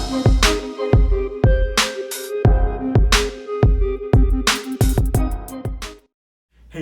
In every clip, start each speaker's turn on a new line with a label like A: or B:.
A: Hey,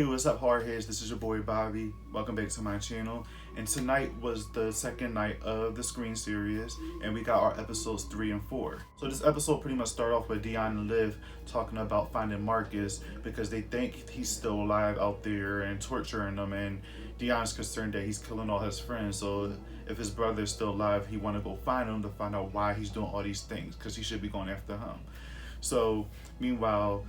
A: what's up, hardheads? This is your boy Bobby. Welcome back to my channel. And tonight was the second night of the Scream series, and we got our episodes 3 and 4. So this episode pretty much started off with Dion and Liv talking about finding Marcus because they think he's still alive out there and torturing them, and Dion's concerned that he's killing all his friends. So if his brother's still alive, he want to go find him to find out why he's doing all these things, because he should be going after him. So meanwhile,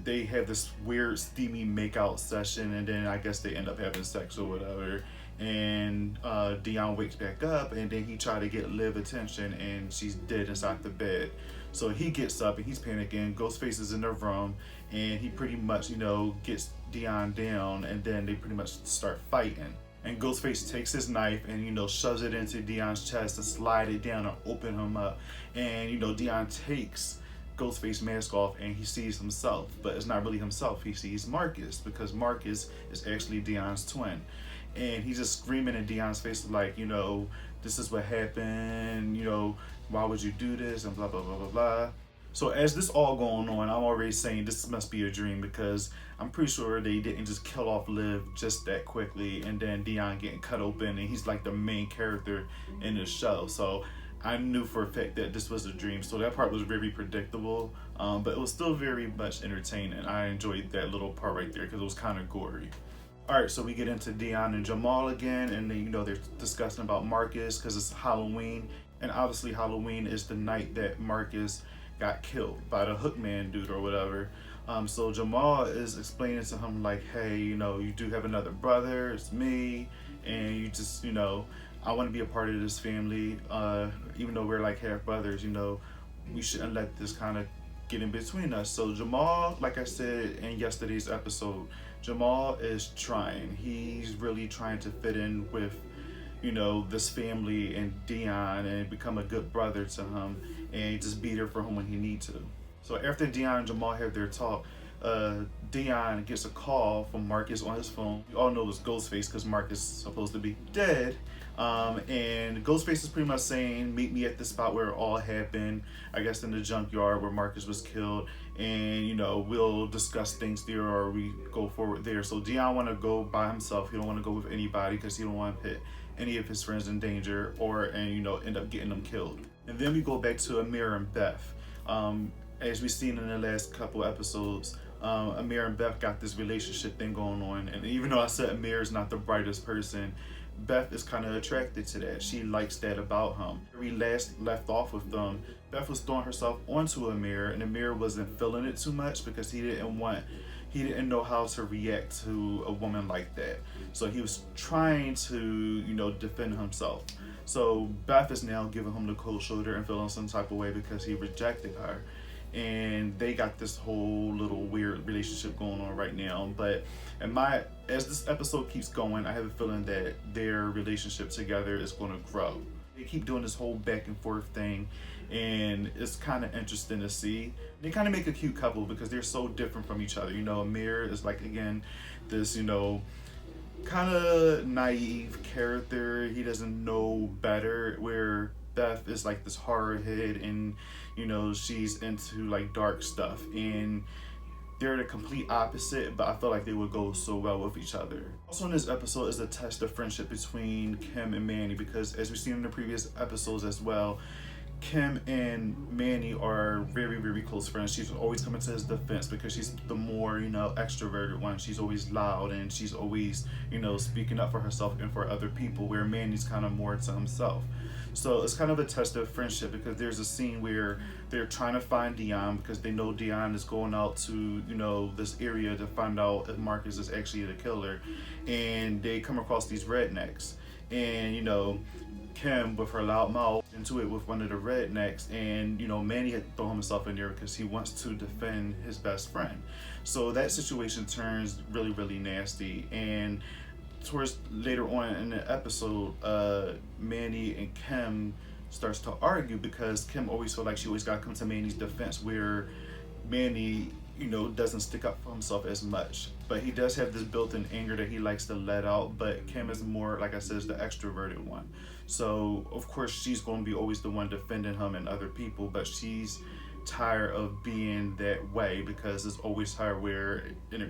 A: they have this weird steamy makeout session, and then I guess they end up having sex or whatever, and Dion wakes back up, and then he tried to get Liv attention, and she's dead inside the bed. So he gets up and he's panicking. Ghostface is in the room, and he pretty much, gets Dion down, and then they pretty much start fighting. And Ghostface takes his knife and, shoves it into Dion's chest to slide it down and open him up. And, Dion takes Ghostface mask off and he sees himself, but it's not really himself. He sees Marcus, because Marcus is actually Dion's twin. And he's just screaming in Dion's face like, this is what happened, why would you do this, and blah, blah, blah, blah, blah. So as this all going on, I'm already saying this must be a dream, because I'm pretty sure they didn't just kill off Liv just that quickly and then Dion getting cut open, and he's like the main character in the show. So I knew for a fact that this was a dream, so that part was very predictable, but it was still very much entertaining. I enjoyed that little part right there because it was kind of gory. Alright, so we get into Dion and Jamal again, and then, they're discussing about Marcus because it's Halloween, and obviously Halloween is the night that Marcus got killed by the Hookman dude or whatever. So Jamal is explaining to him like, hey, you do have another brother, it's me, and you just, I want to be a part of this family, even though we're like half brothers, we shouldn't let this kind of get in between us. So Jamal, like I said in yesterday's episode, Jamal is trying. He's really trying to fit in with, this family and Dion and become a good brother to him and just be there for him when he needs to. So after Dion and Jamal have their talk, Dion gets a call from Marcus on his phone. We all know it's Ghostface because Marcus is supposed to be dead. And Ghostface is pretty much saying, meet me at the spot where it all happened, I guess in the junkyard where Marcus was killed, and we'll discuss things there, or we go forward there. So Dion want to go by himself. He don't want to go with anybody because he don't want to put any of his friends in danger and end up getting them killed. And then we go back to Amiras and Beth. As we've seen in the last couple episodes, Amiras and Beth got this relationship thing going on, and even though I said Amiras is not the brightest person, Beth is kind of attracted to that. She likes that about him. We last left off with them, Beth was throwing herself onto Amiras, and Amiras wasn't feeling it too much because he didn't know how to react to a woman like that. So he was trying to, defend himself. So Beth is now giving him the cold shoulder and feeling some type of way because he rejected her. And they got this whole little weird relationship going on right now. But as this episode keeps going, I have a feeling that their relationship together is going to grow. They keep doing this whole back and forth thing, and it's kind of interesting to see. They kind of make a cute couple because they're so different from each other. Amiras is like, again, this, kind of naive character. He doesn't know better, where Beth is like this horror head, and she's into like dark stuff, and they're the complete opposite, but I feel like they would go so well with each other. Also in this episode is a test of friendship between Kim and Manny, because as we've seen in the previous episodes as well, Kim and Manny are very, very close friends. She's always coming to his defense because she's the more, extroverted one. She's always loud, and she's always, speaking up for herself and for other people, where Manny's kind of more to himself. So it's kind of a test of friendship, because there's a scene where they're trying to find Dion because they know Dion is going out to, this area to find out if Marcus is actually the killer. And they come across these rednecks, and, Kim, with her loud mouth, into it with one of the rednecks, and Manny had thrown himself in there because he wants to defend his best friend. So that situation turns really, really nasty, and towards later on in the episode, Manny and Kim starts to argue because Kim always felt like she always got to come to Manny's defense, where Manny doesn't stick up for himself as much. but he does have this built-in anger that he likes to let out. But Kim is more, like I said, is the extroverted one. So of course she's going to be always the one defending him and other people, but she's tired of being that way because it's always her where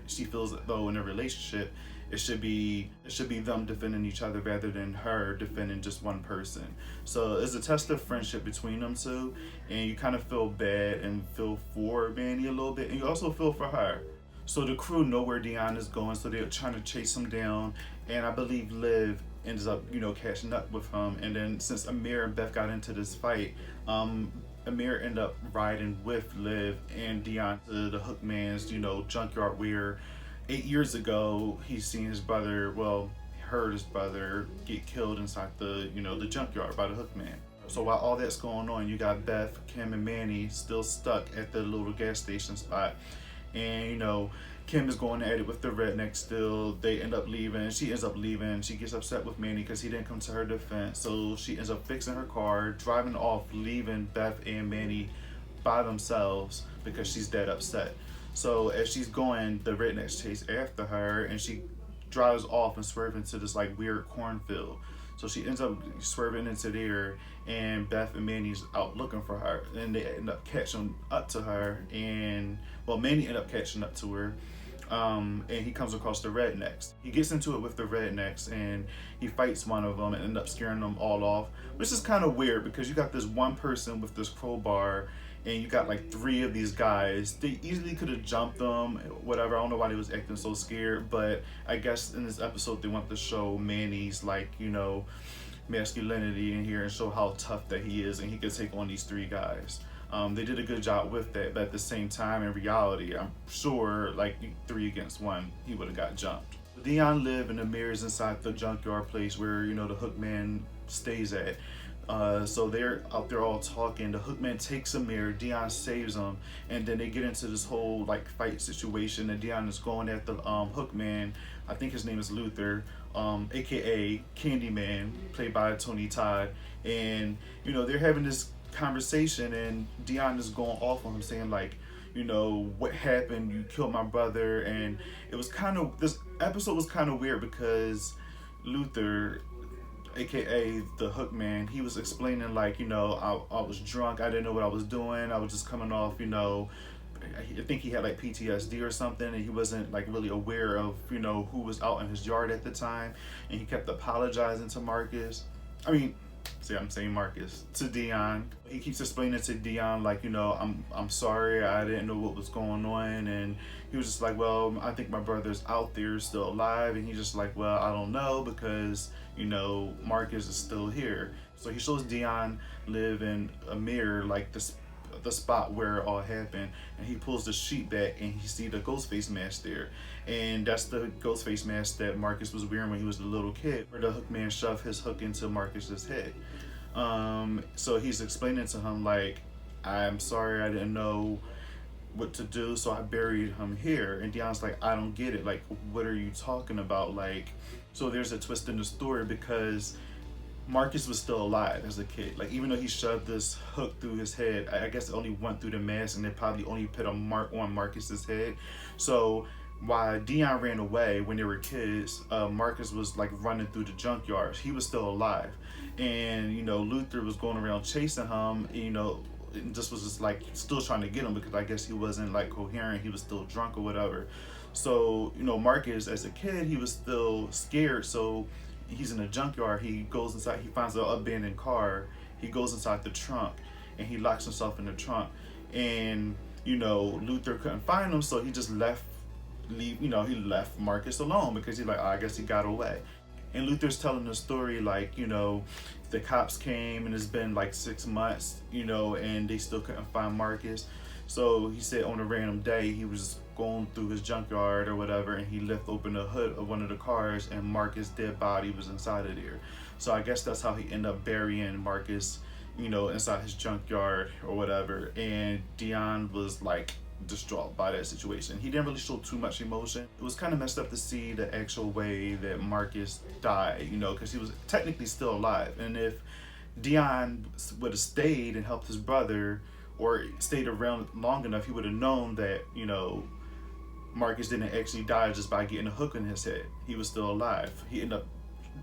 A: she feels that though in a relationship it should be them defending each other rather than her defending just one person. So it's a test of friendship between them two, and you kind of feel bad and feel for Manny a little bit, and you also feel for her. So the crew know where Dion is going, so they're trying to chase him down, and I believe Liv ends up, catching up with him. And then since Amir and Beth got into this fight, Amir ended up riding with Liv and Dion to the Hookman's, junkyard where 8 years ago he's seen his brother, heard his brother get killed inside the, the junkyard by the Hookman. So while all that's going on, you got Beth, Kim, and Manny still stuck at the little gas station spot. And, Kim is going at it with the redneck still. They end up leaving. She ends up leaving. She gets upset with Manny because he didn't come to her defense. So she ends up fixing her car, driving off, leaving Beth and Manny by themselves because she's that upset. So as she's going, the rednecks chase after her, and she drives off and swerves into this like weird cornfield. So she ends up swerving into there, and Beth and Manny's out looking for her, and they end up catching up to her, and Manny ended up catching up to her, and he comes across the rednecks. He gets into it with the rednecks, and he fights one of them and ends up scaring them all off, which is kind of weird because you got this one person with this crowbar, and you got like 3 of these guys. They easily could have jumped them, whatever. I don't know why they was acting so scared, but I guess in this episode they want to show Manny's masculinity in here and show how tough that he is, and he could take on these 3 guys. They did a good job with that, but at the same time, in reality, I'm sure 3 against 1, he would have got jumped. Dion, Liv, and Amiras inside the junkyard place where the Hookman stays at. So they're out there all talking. The Hookman takes Amir, Dion saves him, and then they get into this whole fight situation, and Dion is going at the Hookman. I think his name is Luther, aka Candyman, played by Tony Todd, and they're having this conversation, and Dion is going off on him saying what happened, you killed my brother. And it was this episode was kind of weird because Luther, aka the Hookman, he was explaining I was drunk, I didn't know what I was doing, I was just coming off, I think he had PTSD or something, and he wasn't really aware of who was out in his yard at the time, and he kept apologizing to Marcus. I'm saying Marcus, to Dion. He keeps explaining to Dion I'm sorry, I didn't know what was going on, and he was just I think my brother's out there still alive, and he's just I don't know because Marcus is still here. So he shows Dion, Liv, and Amir the spot where it all happened, and he pulls the sheet back, and he see the ghost face mask there, and that's the ghost face mask that Marcus was wearing when he was a little kid, where the Hookman shoved his hook into Marcus's head. So he's explaining to him I'm sorry, I didn't know what to do, so I buried him here. And Dion's I don't get it, what are you talking about? So there's a twist in the story because Marcus was still alive as a kid. Even though he shoved this hook through his head, I guess it only went through the mask, and they probably only put a mark on Marcus's head. So while Dion ran away when they were kids, Marcus was running through the junkyard. He was still alive, and Luther was going around chasing him. And just was still trying to get him because I guess he wasn't coherent. He was still drunk or whatever. So Marcus as a kid, he was still scared. So he's in a junkyard, he goes inside, he finds an abandoned car, he goes inside the trunk, and he locks himself in the trunk. And Luther couldn't find him, so he just left Marcus alone because he's I guess he got away. And Luther's telling the story the cops came, and it's been 6 months, and they still couldn't find Marcus. So he said on a random day he was going through his junkyard or whatever, and he left open the hood of one of the cars, and Marcus' dead body was inside of there. So I guess that's how he ended up burying Marcus, inside his junkyard or whatever. And Dion was distraught by that situation. He didn't really show too much emotion. It was kind of messed up to see the actual way that Marcus died, because he was technically still alive. And if Dion would have stayed and helped his brother, or stayed around long enough, he would have known that Marcus didn't actually die just by getting a hook in his head. He was still alive. He ended up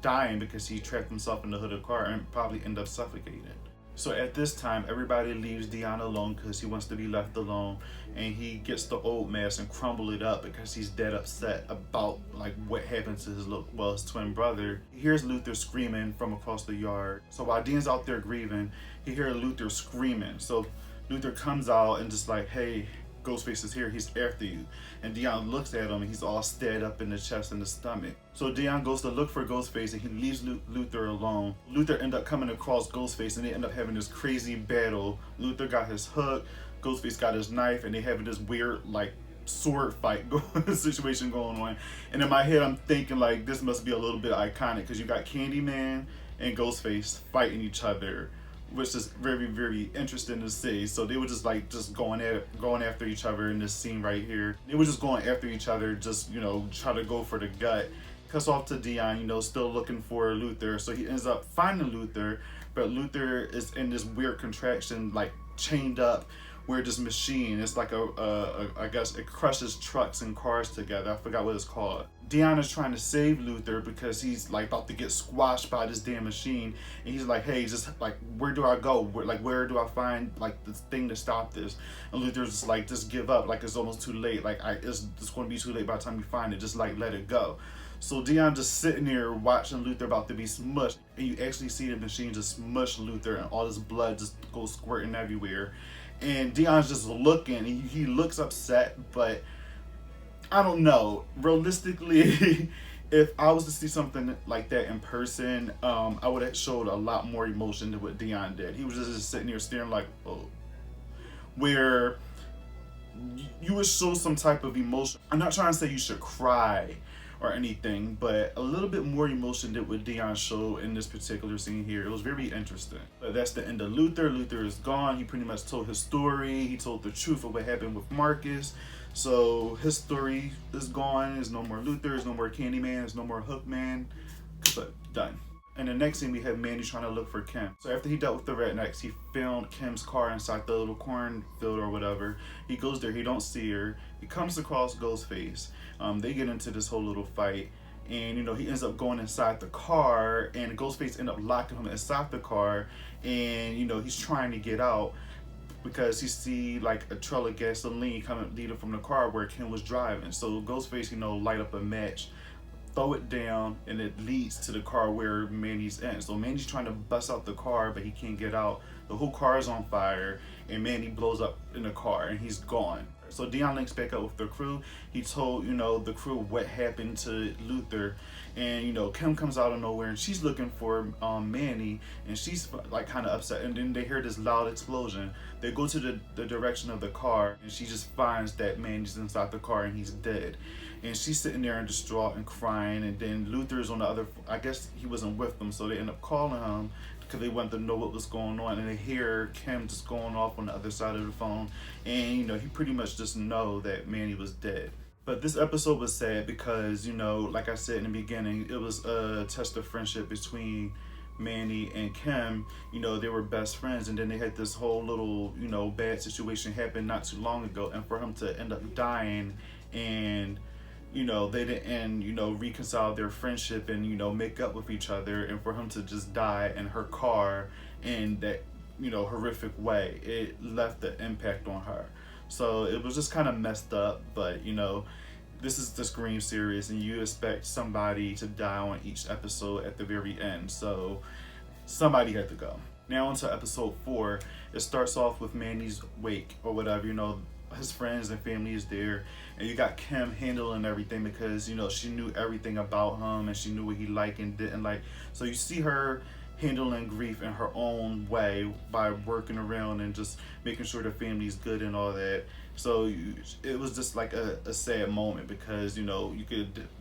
A: dying because he trapped himself in the hood of the car and probably ended up suffocating. So at this time, everybody leaves Dion alone because he wants to be left alone, and he gets the old mask and crumble it up because he's dead upset about like what happened to his twin brother. He hears Luther screaming from across the yard. So while Dion's out there grieving, he hears Luther screaming. So Luther comes out and just like, hey, Ghostface is here, he's after you. And Dion looks at him and he's all stabbed up in the chest and the stomach. So Dion goes to look for Ghostface and he leaves Luther alone. Luther ends up coming across Ghostface and they end up having this crazy battle. Luther got his hook, Ghostface got his knife, and they having this weird like sword fight situation going on. And in my head I'm thinking like this must be a little bit iconic because you got Candyman and Ghostface fighting each other, which is very, very interesting to see. So they were just going after each other in this scene right here. They were just going after each other, just, you know, try to go for the gut. Cuts off to Dion, you know, still looking for Luther. So he ends up finding Luther, but Luther is in this weird contraction, like chained up, where this machine, it's like I guess it crushes trucks and cars together. I forgot what it's called. Dion is trying to save Luther because he's like about to get squashed by this damn machine, and he's like, hey, just like, where do I go? Where do I find like this thing to stop this? And Luther's just like, just give up, like it's almost too late, like it's going to be too late by the time you find it, just like let it go. So Dion just sitting there watching Luther about to be smushed, and you actually see the machine just smush Luther and all this blood just goes squirting everywhere. And Dion's just looking, and he looks upset, but I don't know. Realistically, if I was to see something like that in person, I would have showed a lot more emotion than what Dion did. He was just sitting there staring like, oh. Where you would show some type of emotion. I'm not trying to say you should cry or anything, but a little bit more emotion than what Dion showed in this particular scene here. It was very interesting. But that's the end of Luther. Luther is gone. He pretty much told his story. He told the truth of what happened with Marcus. So his story is gone. There's no more Luther. There's no more Candyman. There's no more Hookman. But done. And the next scene, we have Manny trying to look for Kim. So after he dealt with the rednecks, he found Kim's car inside the little cornfield or whatever. He goes there, he don't see her. He comes across Ghostface. They get into this whole little fight. And, you know, he ends up going inside the car, and Ghostface ends up locking him inside the car. And, you know, he's trying to get out because he see like a trail of gasoline coming leading from the car where Kim was driving. So Ghostface, you know, light up a match, throw it down, and it leads to the car where Manny's in. So Manny's trying to bust out the car, but he can't get out. The whole car is on fire, and Manny blows up in the car, and he's gone. So Dion links back up with the crew. He told, you know, the crew what happened to Luther, and, you know, Kim comes out of nowhere, and she's looking for Manny, and she's like kind of upset. And then they hear this loud explosion. They go to the direction of the car, and she just finds that Manny's inside the car, and he's dead. And she's sitting there in distraught and crying. And then Luther's on the other, I guess he wasn't with them, so they end up calling him because they wanted to know what was going on. And they hear Kim just going off on the other side of the phone. And, you know, he pretty much just know that Manny was dead. But this episode was sad because, you know, like I said in the beginning, it was a test of friendship between Manny and Kim. You know, they were best friends, and then they had this whole little, you know, bad situation happen not too long ago. And for him to end up dying, and, you know, they didn't, you know, reconcile their friendship and, you know, make up with each other, and for him to just die in her car in that, you know, horrific way, it left the impact on her. So it was just kind of messed up. But, you know, this is the Scream series, and you expect somebody to die on each episode at the very end. So somebody had to go. Now onto episode 4. It starts off with Manny's wake or whatever, you know, his friends and family is there, and you got Kim handling everything because, you know, she knew everything about him and she knew what he liked and didn't like. So you see her handling grief in her own way by working around and just making sure the family's good and all that. So it was just like a sad moment because, you know,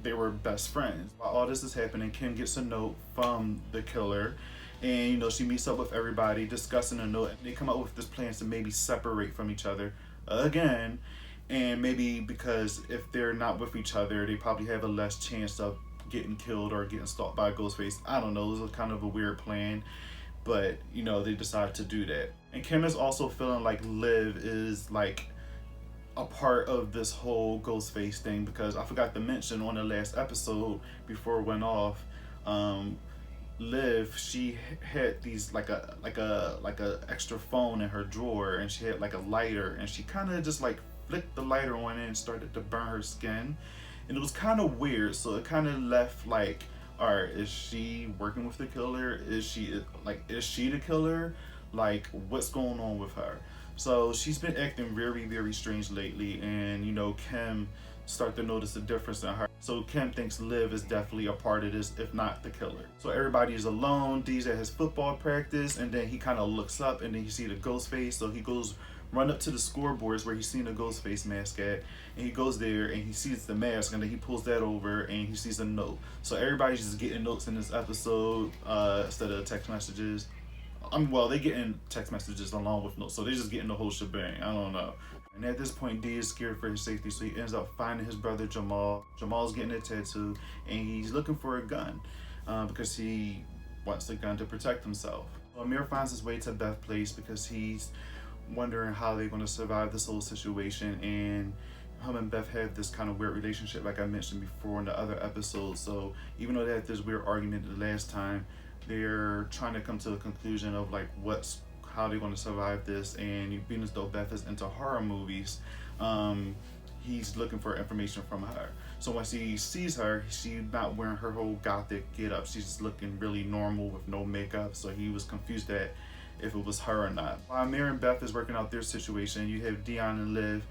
A: they were best friends. While all this is happening, Kim gets a note from the killer, and, you know, she meets up with everybody discussing a note, and they come up with this plan to maybe separate from each other again. And maybe because if they're not with each other, they probably have a less chance of getting killed or getting stalked by Ghostface. I don't know, it was kind of a weird plan, but, you know, they decided to do that. And Kim is also feeling like Liv is like a part of this whole Ghostface thing, because I forgot to mention on the last episode before it went off, Liv, she had these like a extra phone in her drawer, and she had like a lighter, and she kind of just like flicked the lighter on it and started to burn her skin, and it was kind of weird. So it kind of left like, all right, is she working with the killer? Is she the killer? Like, what's going on with her? So she's been acting very, very strange lately, and Kim start to notice the difference in her. So Kim thinks Liv is definitely a part of this, if not the killer. So everybody is alone. Dee's at his football practice, and then he kind of looks up, and then he see the ghost face. So he goes run up to the scoreboards where he's seen the ghost face mask at, and he goes there and he sees the mask, and then he pulls that over and he sees a note. So everybody's just getting notes in this episode instead of text messages. Well, they getting text messages along with notes, so they're just getting the whole shebang. I don't know. And at this point, D is scared for his safety, so he ends up finding his brother Jamal. Jamal's getting a tattoo, and he's looking for a gun because he wants a gun to protect himself. So Amir finds his way to Beth's place because he's wondering how they're going to survive this whole situation, and him and Beth have this kind of weird relationship, like I mentioned before in the other episodes. So even though they had this weird argument the last time, they're trying to come to a conclusion of like how they're going to survive this. And being as though Beth is into horror movies, he's looking for information from her. So once he sees her, she's not wearing her whole gothic get up. She's just looking really normal with no makeup. So he was confused that if it was her or not. While Amir and Beth is working out their situation, you have Dion and Liv.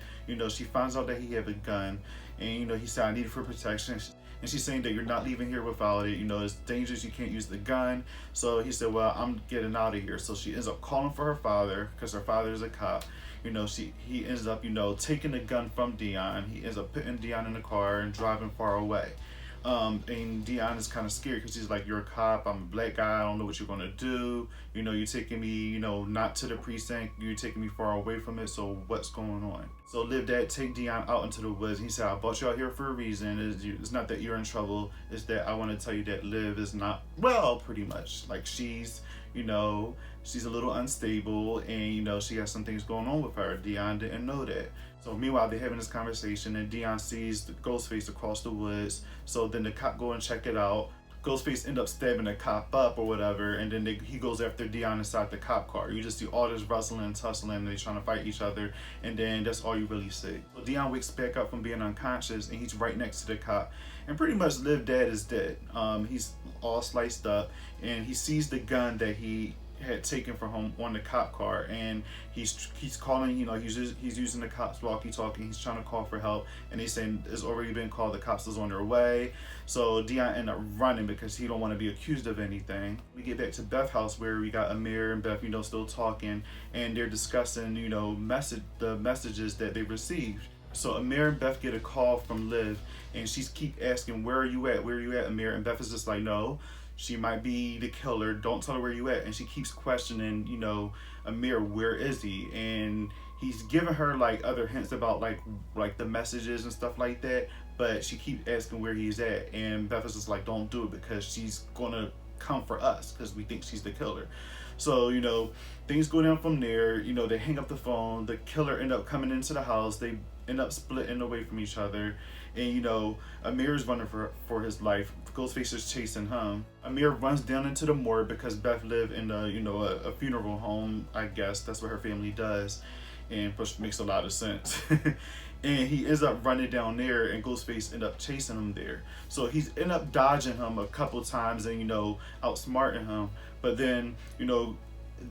A: She finds out that he have a gun, and he said, I need it for protection. And she's saying that you're not leaving here without it. It's dangerous. You can't use the gun. So he said, well, I'm getting out of here. So she ends up calling for her father because her father is a cop. He ends up, taking the gun from Dion. He ends up putting Dion in the car and driving far away. And Dion is kind of scared because he's like, you're a cop, I'm a black guy, I don't know what you're gonna do. You're taking me, not to the precinct, you're taking me far away from it, so what's going on? So Liv dad take Dion out into the woods. He said, I brought you out here for a reason. It's not that you're in trouble, it's that I want to tell you that Liv is not well, pretty much. Like she's a little unstable, and she has some things going on with her. Dion didn't know that. So meanwhile, they're having this conversation, and Dion sees the ghost face across the woods. So then the cop go and check it out. Ghostface end up stabbing the cop up or whatever, and then he goes after Dion inside the cop car. You just see all this wrestling and tussling, and they're trying to fight each other, and then that's all you really see. So Dion wakes back up from being unconscious, and he's right next to the cop, and pretty much Liv dad is dead. He's all sliced up, and he sees the gun that he had taken from him on the cop car, and he's calling, he's using the cops walkie-talkie. He's trying to call for help, and they saying it's already been called, the cops is on their way. So Dion end up running because he don't want to be accused of anything. We get back to Beth's house where we got Amir and Beth, still talking, and they're discussing, the messages that they received. So Amir and Beth get a call from Liv, and she's keep asking, where are you at, Amir? And Beth is just like, no, she might be the killer, don't tell her where you at. And she keeps questioning, Amir, where is he? And he's giving her like other hints about like the messages and stuff like that, but she keeps asking where he's at. And Beth is just like, don't do it, because she's gonna come for us because we think she's the killer. So things go down from there. They hang up the phone. The killer end up coming into the house. They end up splitting away from each other, and Amir is running for his life. Ghostface is chasing him. Amir runs down into the morgue because Beth lived in a funeral home. I guess that's what her family does, and which makes a lot of sense. And he ends up running down there, and Ghostface end up chasing him there. So he's end up dodging him a couple times and outsmarting him. But then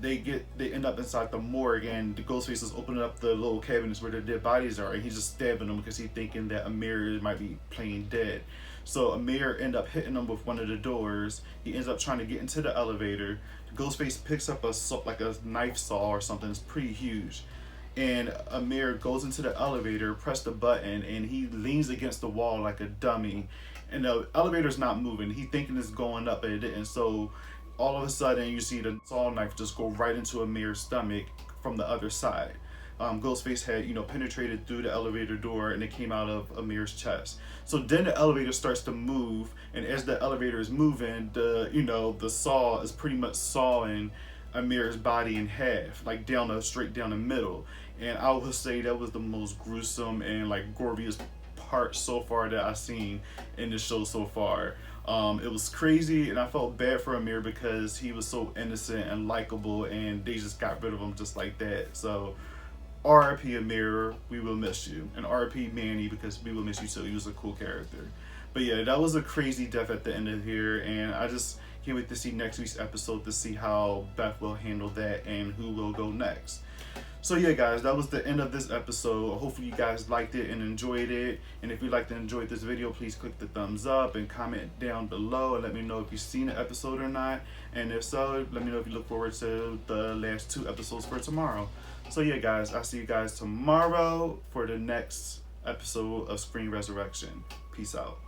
A: they end up inside the morgue, and the Ghostface is opening up the little cabinets where the dead bodies are, and he's just stabbing them because he's thinking that Amir might be playing dead. So Amir end up hitting him with one of the doors. He ends up trying to get into the elevator. The Ghostface picks up a knife saw or something. It's pretty huge. And Amir goes into the elevator, press the button, and he leans against the wall like a dummy. And the elevator's not moving. He thinking it's going up, but it didn't. So all of a sudden, you see the saw knife just go right into Amir's stomach from the other side. Ghostface had, penetrated through the elevator door, and it came out of Amir's chest. So then the elevator starts to move, and as the elevator is moving, the saw is pretty much sawing Amir's body in half, like straight down the middle. And I would say that was the most gruesome and like goriest part so far that I've seen in the show so far. It was crazy, and I felt bad for Amir because he was so innocent and likable, and they just got rid of him just like that. So, R.I.P. Amir, we will miss you, and R.I.P. Manny because we will miss you too. He was a cool character. But yeah, that was a crazy death at the end of here, and I just can't wait to see next week's episode to see how Beth will handle that and who will go next. So yeah, guys, that was the end of this episode. Hopefully you guys liked it and enjoyed it. And if you liked and enjoyed this video, please click the thumbs up and comment down below and let me know if you've seen the episode or not. And if so, let me know if you look forward to the last 2 episodes for tomorrow. So yeah, guys, I'll see you guys tomorrow for the next episode of Scream Resurrection. Peace out.